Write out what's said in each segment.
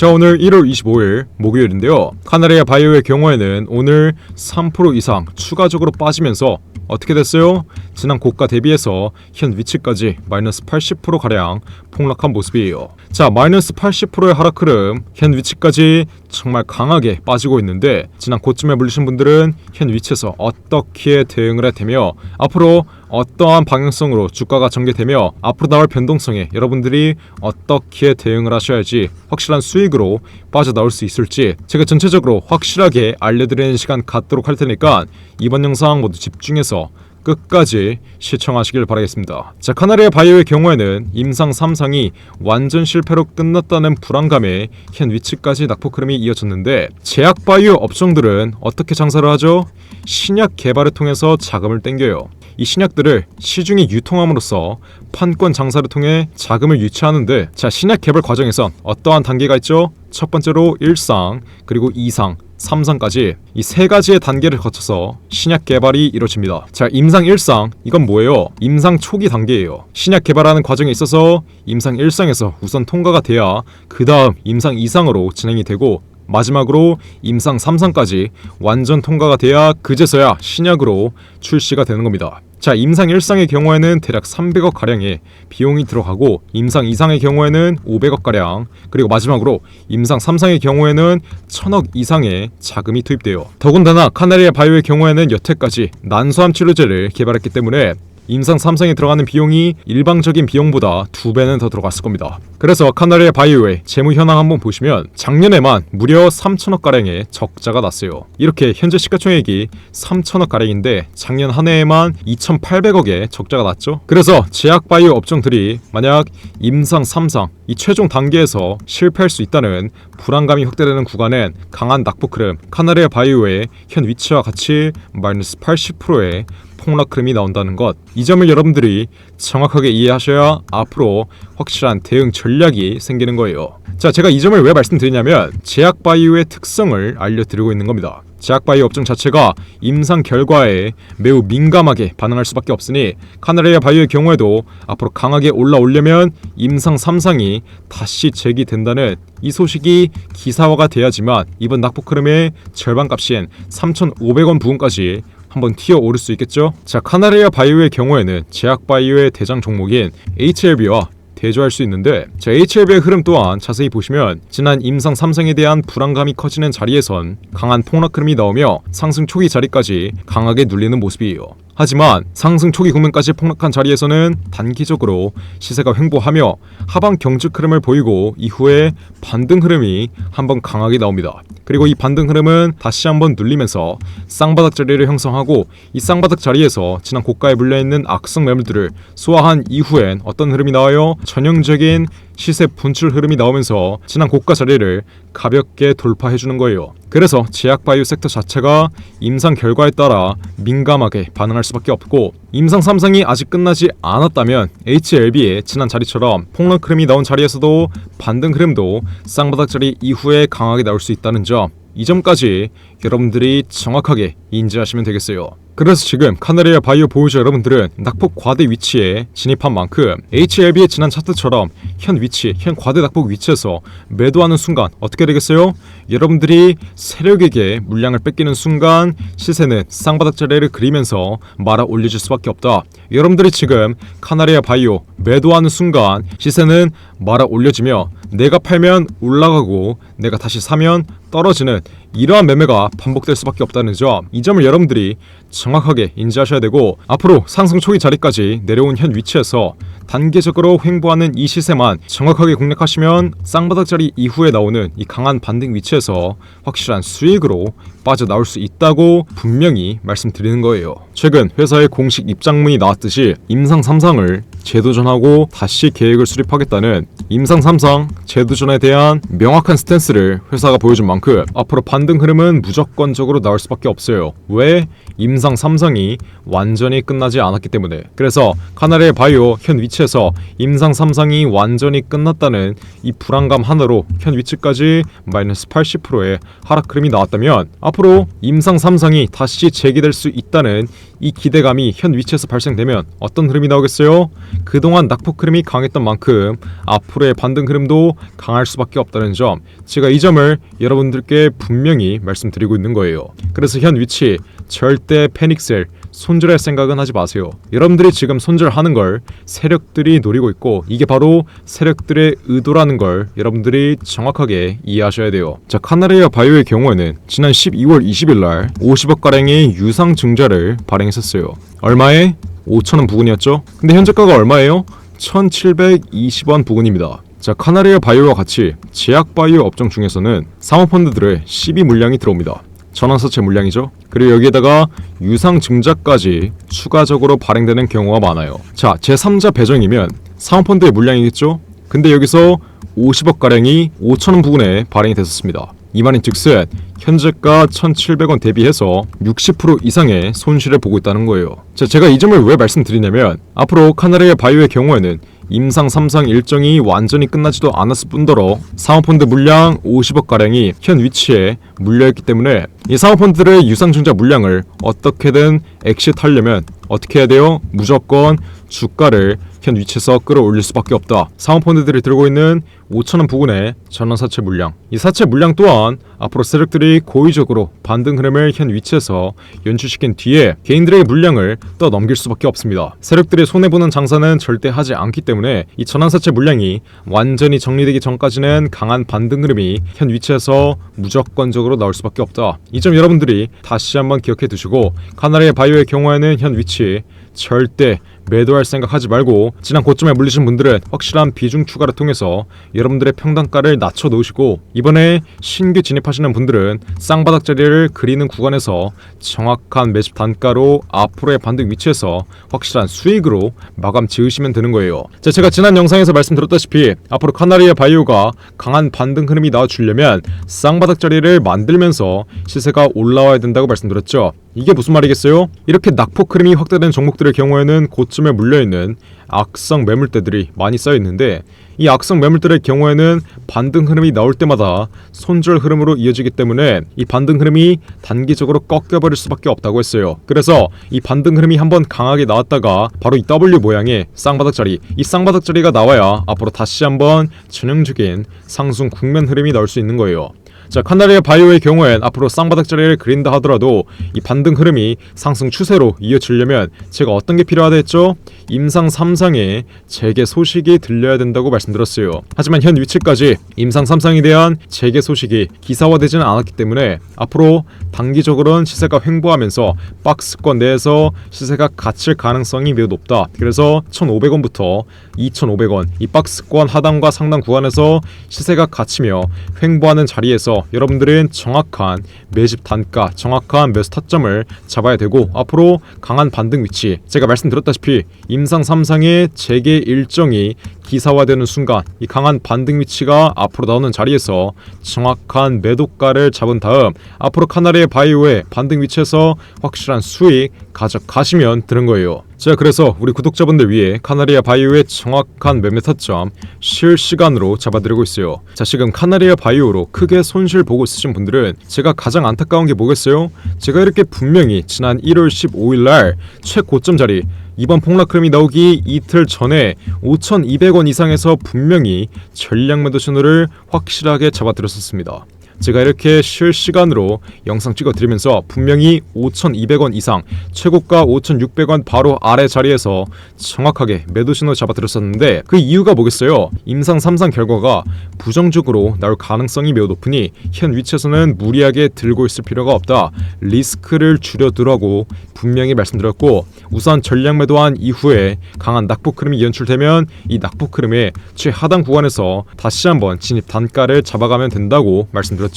자, 오늘 1월 25일 목요일인데요. 카나리아 바이오의 경우에는 오늘 3% 이상 추가적으로 빠지면서 어떻게 됐어요? 지난 고가 대비해서 현 위치까지 마이너스 80%가량 폭락한 모습이에요. 자, 마이너스 80%의 하락 흐름, 현 위치까지 정말 강하게 빠지고 있는데 지난 고점에 물리신 분들은 현 위치에서 어떻게 대응을 해야 되며 앞으로 어떠한 방향성으로 주가가 전개되며 앞으로 나올 변동성에 여러분들이 어떻게 대응을 하셔야지 확실한 수익으로 빠져나올 수 있을지 제가 전체적으로 확실하게 알려드리는 시간 갖도록 할 테니까 이번 영상 모두 집중해서 끝까지 시청하시길 바라겠습니다. 자, 카나리아 바이오의 경우에는 임상 3상이 완전 실패로 끝났다는 불안감에 현 위치까지 낙폭 흐름이 이어졌는데 제약 바이오 업종들은 어떻게 장사를 하죠? 신약 개발을 통해서 자금을 땡겨요. 이 신약들을 시중에 유통함으로써 판권 장사를 통해 자금을 유치하는데 자, 신약 개발 과정에선 어떠한 단계가 있죠? 첫 번째로 1상, 그리고 2상, 3상까지 이 세 가지의 단계를 거쳐서 신약 개발이 이루어집니다. 자, 임상 1상, 이건 뭐예요? 임상 초기 단계예요. 신약 개발하는 과정에 있어서 임상 1상에서 우선 통과가 돼야 그 다음 임상 2상으로 진행이 되고 마지막으로 임상 3상까지 완전 통과가 돼야 그제서야 신약으로 출시가 되는 겁니다. 자, 임상 1상의 경우에는 대략 300억 가량의 비용이 들어가고 임상 2상의 경우에는 500억 가량, 그리고 마지막으로 임상 3상의 경우에는 1000억 이상의 자금이 투입돼요. 더군다나 카나리아 바이오의 경우에는 여태까지 난소암 치료제를 개발했기 때문에 임상 3상에 들어가는 비용이 일방적인 비용보다 2배는 더 들어갔을 겁니다. 그래서 카나리아 바이오의 재무 현황 한번 보시면 작년에만 무려 3천억 가량의 적자가 났어요. 이렇게 현재 시가총액이 3천억 가량인데 작년 한 해에만 2,800억의 적자가 났죠. 그래서 제약 바이오 업종들이 만약 임상 3상 이 최종 단계에서 실패할 수 있다는 불안감이 확대되는 구간엔 강한 낙폭 흐름, 카나리아 바이오의 현 위치와 같이 마이너스 80%의 폭락 흐름이 나온다는 것, 이 점을 여러분들이 정확하게 이해하셔야 앞으로 확실한 대응 전략이 생기는 거예요. 자, 제가 이 점을 왜 말씀드리냐면 제약 바이오의 특성을 알려드리고 있는 겁니다. 제약 바이오 업종 자체가 임상 결과에 매우 민감하게 반응할 수밖에 없으니 카나리아 바이오의 경우에도 앞으로 강하게 올라오려면 임상 3상이 다시 재기된다는 이 소식이 기사화가 돼야지만 이번 낙폭 흐름의 절반값인 3,500원 부근까지 한번 튀어오를 수 있겠죠? 자, 카나리아 바이오의 경우에는 제약 바이오의 대장 종목인 HLB와 대조할 수 있는데 자, HLB의 흐름 또한 자세히 보시면 지난 임상 3상에 대한 불안감이 커지는 자리에선 강한 폭락 흐름이 나오며 상승 초기 자리까지 강하게 눌리는 모습이에요. 하지만 상승 초기 국면까지 폭락한 자리에서는 단기적으로 시세가 횡보하며 하방 경직 흐름을 보이고 이후에 반등 흐름이 한번 강하게 나옵니다. 그리고 이 반등 흐름은 다시 한번 눌리면서 쌍바닥 자리를 형성하고 이 쌍바닥 자리에서 지난 고가에 물려있는 악성 매물들을 소화한 이후엔 어떤 흐름이 나와요? 전형적인 시세 분출 흐름이 나오면서 지난 고가 자리를 가볍게 돌파해주는 거예요. 그래서 제약 바이오 섹터 자체가 임상 결과에 따라 민감하게 반응할 수밖에 없고 임상 3상이 아직 끝나지 않았다면 HLB의 지난 자리처럼 폭락 흐름이 나온 자리에서도 반등 흐름도 쌍바닥 자리 이후에 강하게 나올 수 있다는 점, 이 점까지 여러분들이 정확하게 인지하시면 되겠어요. 그래서 지금 카나리아 바이오 보유자 여러분들은 낙폭 과대 위치에 진입한 만큼 HLB의 지난 차트처럼 현 위치, 현 과대 낙폭 위치에서 매도하는 순간 어떻게 되겠어요? 여러분들이 세력에게 물량을 뺏기는 순간 시세는 쌍바닥 자리를 그리면서 말아 올려줄 수밖에 없다. 여러분들이 지금 카나리아 바이오 매도하는 순간 시세는 말아 올려지며 내가 팔면 올라가고 내가 다시 사면 떨어지는 이러한 매매가 반복될 수밖에 없다는 점, 이 점을 여러분들이 정확하게 인지하셔야 되고 앞으로 상승 초기 자리까지 내려온 현 위치에서 단계적으로 횡보하는 이 시세만 정확하게 공략하시면 쌍바닥 자리 이후에 나오는 이 강한 반등 위치에서 확실한 수익으로 빠져나올 수 있다고 분명히 말씀드리는 거예요. 최근 회사의 공식 입장문이 나왔듯이 임상 3상을 재도전하고 다시 계획을 수립하겠다는 임상 3상 재도전에 대한 명확한 스탠스를 회사가 보여준 만큼 앞으로 반등 흐름은 무조건적으로 나올 수밖에 없어요. 왜? 임상 3상이 완전히 끝나지 않았기 때문에, 그래서 카나리아 바이오 현 위치에서 임상 3상이 완전히 끝났다는 이 불안감 하나로 현 위치까지 마이너스 80%의 하락 흐름이 나왔다면, 앞으로 임상 3상이 다시 재개될 수 있다는 이 기대감이 현 위치에서 발생되면 어떤 흐름이 나오겠어요? 그동안 낙폭 흐름이 강했던 만큼 앞으로의 반등 흐름도 강할 수밖에 없다는 점, 제가 이 점을 여러분들께 분명히 말씀드리고 있는 거예요. 그래서 현 위치 절대 패닉셀, 손절할 생각은 하지 마세요. 여러분들이 지금 손절하는 걸 세력들이 노리고 있고, 이게 바로 세력들의 의도라는 걸 여러분들이 정확하게 이해하셔야 돼요. 자, 카나리아 바이오의 경우에는 지난 12월 20일 날 50억가량의 유상 증자를 발행했었어요. 얼마에? 5,000원 부근이었죠? 근데 현재가가 얼마예요? 1,720원 부근입니다. 자, 카나리아 바이오와 같이 제약 바이오 업종 중에서는 사모펀드들의 12 물량이 들어옵니다. 전환사채 물량이죠. 그리고 여기에다가 유상 증자까지 추가적으로 발행되는 경우가 많아요. 자, 제3자 배정이면 사모펀드의 물량이겠죠. 근데 여기서 50억가량이 5,000원 부근에 발행이 됐었습니다. 이 말인 즉슨 현재가 1,700원 대비해서 60% 이상의 손실을 보고 있다는 거예요. 자, 제가 이 점을 왜 말씀드리냐면, 앞으로 카나리아 바이오의 경우에는 임상 3상 일정이 완전히 끝나지도 않았을 뿐더러 사모펀드 물량 50억가량이 현 위치에 물려있기 때문에 이 사모펀드들의 유상증자 물량을 어떻게든 엑시트하려면 어떻게 해야 돼요? 무조건 주가를 현 위치에서 끌어올릴 수밖에 없다. 사모펀드들이 들고 있는 5,000원 부근의 전환사채 물량, 이 사채 물량 또한 앞으로 세력들이 고의적으로 반등 흐름을 현 위치에서 연출시킨 뒤에 개인들의 물량을 떠넘길 수밖에 없습니다. 세력들이 손해보는 장사는 절대 하지 않기 때문에 이 전환사채 물량이 완전히 정리되기 전까지는 강한 반등 흐름이 현 위치에서 무조건적으로 나올 수밖에 없다. 이 점 여러분들이 다시 한번 기억해 두시고, 카나리아 바이오의 경우에는 현 위치 절대 매도할 생각하지 말고, 지난 고점에 물리신 분들은 확실한 비중 추가를 통해서 여러분들의 평단가를 낮춰 놓으시고, 이번에 신규 진입하시는 분들은 쌍바닥 자리를 그리는 구간에서 정확한 매집 단가로 앞으로의 반등 위치에서 확실한 수익으로 마감 지으시면 되는 거예요. 자, 제가 지난 영상에서 말씀드렸다시피 앞으로 카나리아 바이오가 강한 반등 흐름이 나와주려면 쌍바닥 자리를 만들면서 시세가 올라와야 된다고 말씀드렸죠. 이게 무슨 말이겠어요? 이렇게 낙폭 흐름이 확대된 종목들의 경우에는 고점에 물려있는 악성 매물대들이 많이 쌓여있는데, 이 악성 매물들의 경우에는 반등 흐름이 나올 때마다 손절 흐름으로 이어지기 때문에 이 반등 흐름이 단기적으로 꺾여버릴 수밖에 없다고 했어요. 그래서 이 반등 흐름이 한번 강하게 나왔다가 바로 이 W 모양의 쌍바닥 자리, 이 쌍바닥 자리가 나와야 앞으로 다시 한번 전형적인 상승 국면 흐름이 나올 수 있는 거예요. 자, 카나리아 바이오의 경우엔 앞으로 쌍바닥 자리를 그린다 하더라도 이 반등 흐름이 상승 추세로 이어지려면 제가 어떤 게 필요하다 했죠? 임상 3상의 재개 소식이 들려야 된다고 말씀드렸어요. 하지만 현 위치까지 임상 3상에 대한 재개 소식이 기사화되지는 않았기 때문에 앞으로 단기적으로는 시세가 횡보하면서 박스권 내에서 시세가 갇힐 가능성이 매우 높다. 그래서 1,500원부터 2,500원 이 박스권 하단과 상단 구간에서 시세가 갇히며 횡보하는 자리에서 여러분들은 정확한 매집 단가, 정확한 매수 타점을 잡아야 되고, 앞으로 강한 반등 위치, 제가 말씀드렸다시피 임상 3상의 재개 일정이 기사화되는 순간 이 강한 반등 위치가 앞으로 나오는 자리에서 정확한 매도가를 잡은 다음 앞으로 카나리아 바이오의 반등 위치에서 확실한 수익 가져가시면 되는 거예요. 자, 그래서 우리 구독자분들 위해 카나리아 바이오의 정확한 매매 타점 실시간으로 잡아드리고 있어요. 자, 지금 카나리아 바이오로 크게 손실 보고 있으신 분들은 제가 가장 안타까운 게 뭐겠어요? 제가 이렇게 분명히 지난 1월 15일 날 최고점 자리, 이번 폭락 흐름이 나오기 이틀 전에 5,200원 이상에서 분명히 전략 매도 신호를 확실하게 잡아드렸었습니다. 제가 이렇게 실시간으로 영상 찍어드리면서 분명히 5,200원 이상, 최고가 5,600원 바로 아래 자리에서 정확하게 매도 신호 잡아드렸었는데, 그 이유가 뭐겠어요? 임상 3상 결과가 부정적으로 나올 가능성이 매우 높으니 현 위치에서는 무리하게 들고 있을 필요가 없다, 리스크를 줄여두라고 분명히 말씀드렸고, 우선 전략 매도한 이후에 강한 낙폭 흐름이 연출되면 이 낙폭 흐름의 최하단 구간에서 다시 한번 진입 단가를 잡아가면 된다고 말씀드렸죠.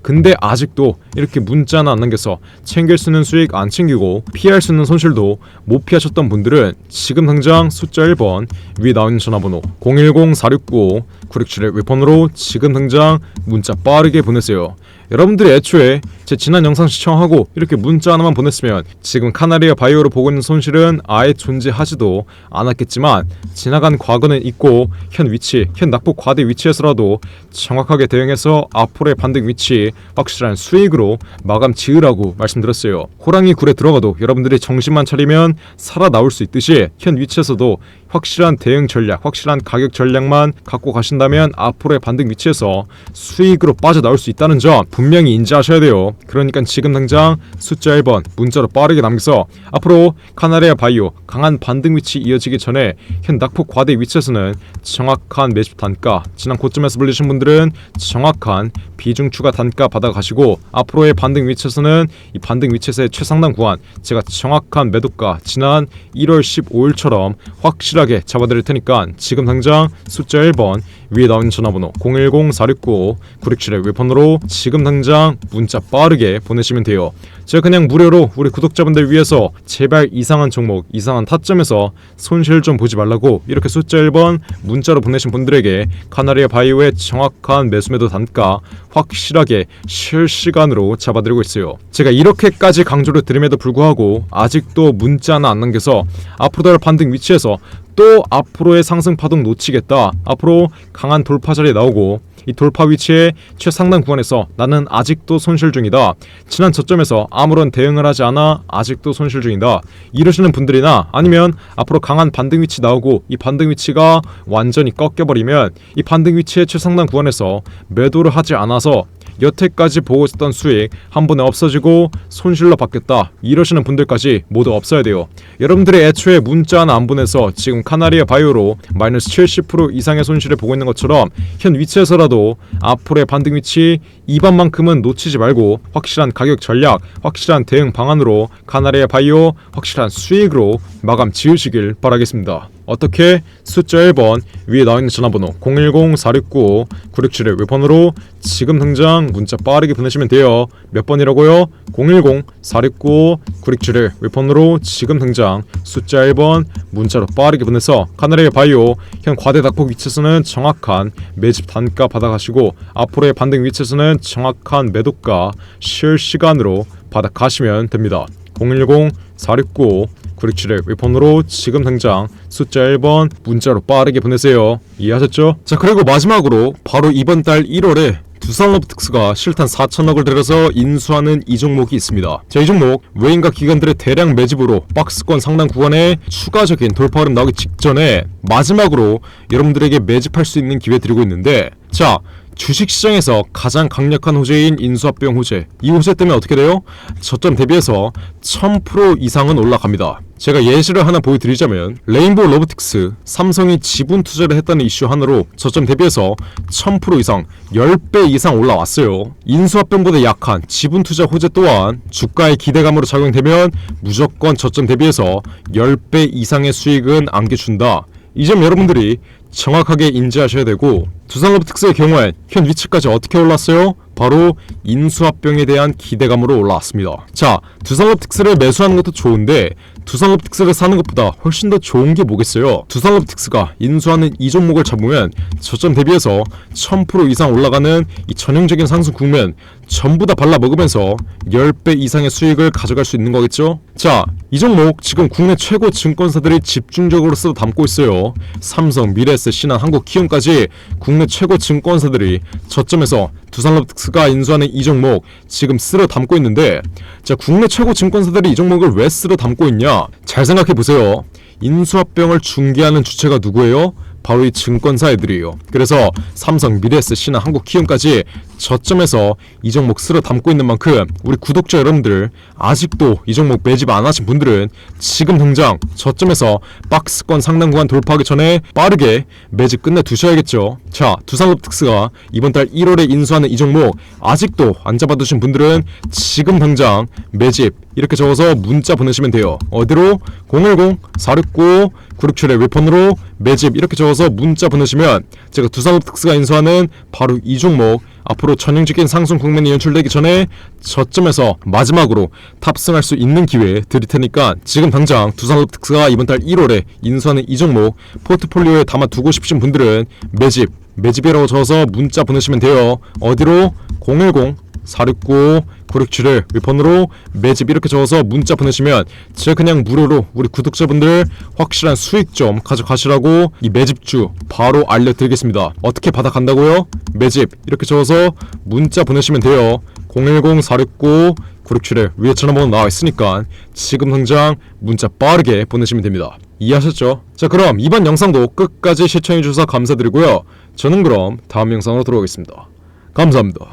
근데 아직도 이렇게 문자나 안 남겨서 챙길 수 있는 수익 안 챙기고 피할 수 있는 손실도 못 피하셨던 분들은 지금 당장 숫자 1번 위에 나와 있는 전화번호 010-4695 967의 웹폰으로 지금 당장 문자 빠르게 보내세요. 여러분들이 애초에 제 지난 영상 시청하고 이렇게 문자 하나만 보냈으면 지금 카나리아 바이오로 보고 있는 손실은 아예 존재하지도 않았겠지만 지나간 과거는 있고 현 위치, 현 낙폭 과대 위치에서라도 정확하게 대응해서 앞으로의 반등 위치 확실한 수익으로 마감 지으라고 말씀드렸어요. 호랑이 굴에 들어가도 여러분들이 정신만 차리면 살아나올 수 있듯이 현 위치에서도 확실한 대응 전략, 확실한 가격 전략만 갖고 가신다면 앞으로의 반등 위치에서 수익으로 빠져나올 수 있다는 점 분명히 인지하셔야 돼요. 그러니까 지금 당장 숫자 1번 문자로 빠르게 남겨서 앞으로 카나리아 바이오 강한 반등 위치 이어지기 전에 현 낙폭 과대 위치에서는 정확한 매집 단가, 지난 고점에서 불리신 분들은 정확한 비중 추가 단가 받아가시고 앞으로의 반등 위치에서는 이 반등 위치에서의 최상단 구간 제가 정확한 매도가 지난 1월 15일처럼 확실하게 잡아드릴 테니까 지금 당장 숫자 1번 위에 나오는 전화번호 010-469-967의 웹폰으로 지금 당장 문자 빠르게 보내시면 돼요. 제가 그냥 무료로 우리 구독자분들 위해서 제발 이상한 종목, 이상한 타점에서 손실 좀 보지 말라고 이렇게 숫자 1번 문자로 보내신 분들에게 카나리아 바이오의 정확한 매수매도 단가 확실하게 실시간으로 잡아드리고 있어요. 제가 이렇게까지 강조를 드림에도 불구하고 아직도 문자 하나 안 남겨서 앞으로 달 반등 위치에서 또 앞으로의 상승 파동 놓치겠다, 앞으로 강한 돌파 자리 나오고 이 돌파 위치의 최상단 구간에서 나는 아직도 손실 중이다, 지난 저점에서 아무런 대응을 하지 않아 아직도 손실 중이다 이러시는 분들이나 아니면 앞으로 강한 반등 위치 나오고 이 반등 위치가 완전히 꺾여버리면 이 반등 위치의 최상단 구간에서 매도를 하지 않아서 여태까지 보고 있었던 수익 한 번에 없어지고 손실로 받겠다 이러시는 분들까지 모두 없어야 돼요. 여러분들이 애초에 문자 하나 안 보내서 지금 카나리아 바이오로 마이너스 70% 이상의 손실을 보고 있는 것처럼 현 위치에서라도 앞으로의 반등 위치 이반만큼은 놓치지 말고 확실한 가격 전략, 확실한 대응 방안으로 카나리아 바이오 확실한 수익으로 마감 지으시길 바라겠습니다. 어떻게? 숫자 1번 위에 나와있는 전화번호 010-469-967의 웹폰으로 지금 당장 문자 빠르게 보내시면 돼요. 몇 번이라고요? 010-469-967의 웹폰으로 지금 당장 숫자 1번 문자로 빠르게 보내서 카나리아 바이오 현 과대 낙폭 위치에서는 정확한 매집 단가 받아가시고 앞으로의 반등 위치에서는 정확한 매도가 실시간으로 받아가시면 됩니다. 010-469-967의 웹폰으로 지금 당장 숫자 1번 문자로 빠르게 보내세요. 이해하셨죠? 자, 그리고 마지막으로 바로 이번 달 1월에 두산로보틱스가 실탄 4천억을 들여서 인수하는 이 종목이 있습니다. 자, 이 종목 외인과 기관들의 대량 매집으로 박스권 상단 구간에 추가적인 돌파 흐름 나오기 직전에 마지막으로 여러분들에게 매집할 수 있는 기회 드리고 있는데, 자, 주식시장에서 가장 강력한 호재인 인수합병 호재, 이 호재 때문에 어떻게 돼요? 저점 대비해서 1000% 이상은 올라갑니다. 제가 예시를 하나 보여드리자면 레인보우 로보틱스, 삼성이 지분 투자를 했다는 이슈 하나로 저점 대비해서 1000% 이상, 10배 이상 올라왔어요. 인수합병보다 약한 지분 투자 호재 또한 주가의 기대감으로 작용되면 무조건 저점 대비해서 10배 이상의 수익은 안겨준다. 이 점 여러분들이 정확하게 인지하셔야 되고, 두산로보틱스의 경우엔 현 위치까지 어떻게 올랐어요? 바로 인수합병에 대한 기대감으로 올라왔습니다. 자, 두산로보틱스를 매수하는 것도 좋은데 두산로보틱스를 사는 것보다 훨씬 더 좋은 게 뭐겠어요? 두산로보틱스가 인수하는 이 종목을 잡으면 저점 대비해서 1000% 이상 올라가는 이 전형적인 상승 국면 전부 다 발라먹으면서 10배 이상의 수익을 가져갈 수 있는 거겠죠? 자, 이 종목 지금 국내 최고 증권사들이 집중적으로 쓸어 담고 있어요. 삼성, 미래에셋, 신한, 한국키움까지 국내 최고 증권사들이 저점에서 두산로보틱스가 인수하는 이 종목 지금 쓸어 담고 있는데, 자, 국내 최고 증권사들이 이 종목을 왜 쓸어 담고 있냐? 잘 생각해 보세요. 인수합병을 중개하는 주체가 누구예요? 바로 이 증권사 애들이에요. 그래서 삼성, 미래에셋, 신한, 한국키움까지 저점에서 이 종목 쓸어 담고 있는 만큼 우리 구독자 여러분들 아직도 이 종목 매집 안 하신 분들은 지금 당장 저점에서 박스권 상단 구간 돌파하기 전에 빠르게 매집 끝내 두셔야겠죠. 자, 두산로보틱스가 이번 달 1월에 인수하는 이 종목 아직도 안 잡아두신 분들은 지금 당장 매집 이렇게 적어서 문자 보내시면 돼요. 어디로? 010-469-967의 웹폰으로 매집 이렇게 적어서 문자 보내시면 제가 두산로보틱스가 인수하는 바로 이 종목 앞으로 전형적인 상승 국면이 연출되기 전에 저점에서 마지막으로 탑승할 수 있는 기회 드릴 테니까 지금 당장 두산로보틱스가 이번 달 1월에 인수하는 이 종목 포트폴리오에 담아두고 싶으신 분들은 매집 매집이라고 적어서 문자 보내시면 돼요. 어디로? 010-469-9671 위폰으로 매집 이렇게 적어서 문자 보내시면 제가 그냥 무료로 우리 구독자분들 확실한 수익 좀 가져가시라고 이 매집주 바로 알려드리겠습니다. 어떻게 받아간다고요? 매집 이렇게 적어서 문자 보내시면 돼요. 010-469-9671 위에 전화번호 나와 있으니까 지금 당장 문자 빠르게 보내시면 됩니다. 이해하셨죠? 자, 그럼 이번 영상도 끝까지 시청해주셔서 감사드리고요. 저는 그럼 다음 영상으로 돌아오겠습니다. 감사합니다.